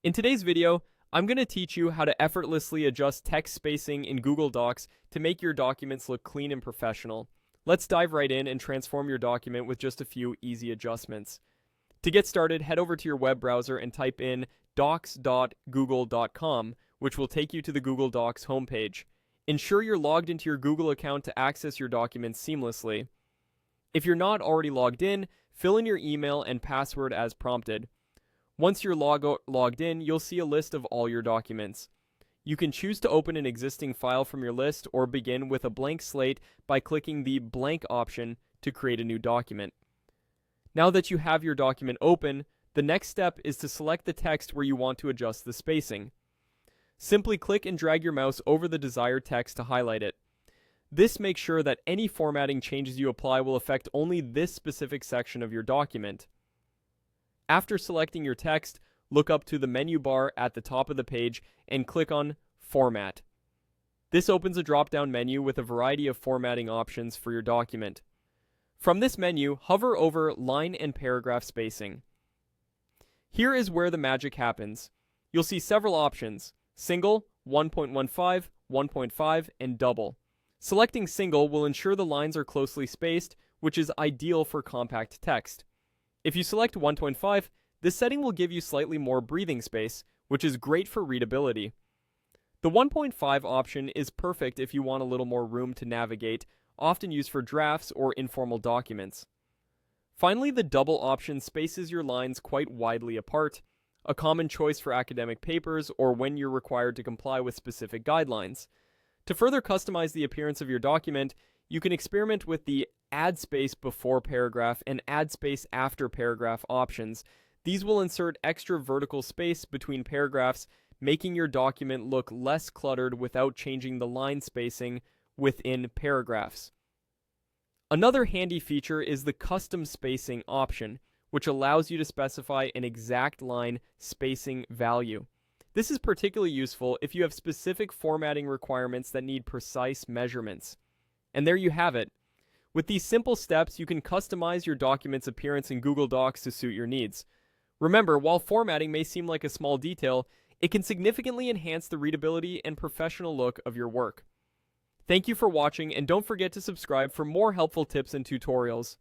In today's video, I'm going to teach you how to effortlessly adjust text spacing in Google Docs to make your documents look clean and professional. Let's dive right in and transform your document with just a few easy adjustments. To get started, head over to your web browser and type in docs.google.com, which will take you to the Google Docs homepage. Ensure you're logged into your Google account to access your documents seamlessly. If you're not already logged in, fill in your email and password as prompted. Once you're logged in, you'll see a list of all your documents. You can choose to open an existing file from your list or begin with a blank slate by clicking the blank option to create a new document. Now that you have your document open, the next step is to select the text where you want to adjust the spacing. Simply click and drag your mouse over the desired text to highlight it. This makes sure that any formatting changes you apply will affect only this specific section of your document. After selecting your text, look up to the menu bar at the top of the page and click on Format. This opens a drop-down menu with a variety of formatting options for your document. From this menu, hover over Line and Paragraph Spacing. Here is where the magic happens. You'll see several options: Single, 1.15, 1.5, and Double. Selecting Single will ensure the lines are closely spaced, which is ideal for compact text. If you select 1.5, this setting will give you slightly more breathing space, which is great for readability. The 1.5 option is perfect if you want a little more room to navigate, often used for drafts or informal documents. Finally, the Double option spaces your lines quite widely apart, a common choice for academic papers or when you're required to comply with specific guidelines. To further customize the appearance of your document, you can experiment with the Add Space Before Paragraph and Add Space After Paragraph options. These will insert extra vertical space between paragraphs, making your document look less cluttered without changing the line spacing within paragraphs. Another handy feature is the Custom Spacing option, which allows you to specify an exact line spacing value. This is particularly useful if you have specific formatting requirements that need precise measurements. And there you have it. With these simple steps, you can customize your document's appearance in Google Docs to suit your needs. Remember, while formatting may seem like a small detail, it can significantly enhance the readability and professional look of your work. Thank you for watching, and don't forget to subscribe for more helpful tips and tutorials.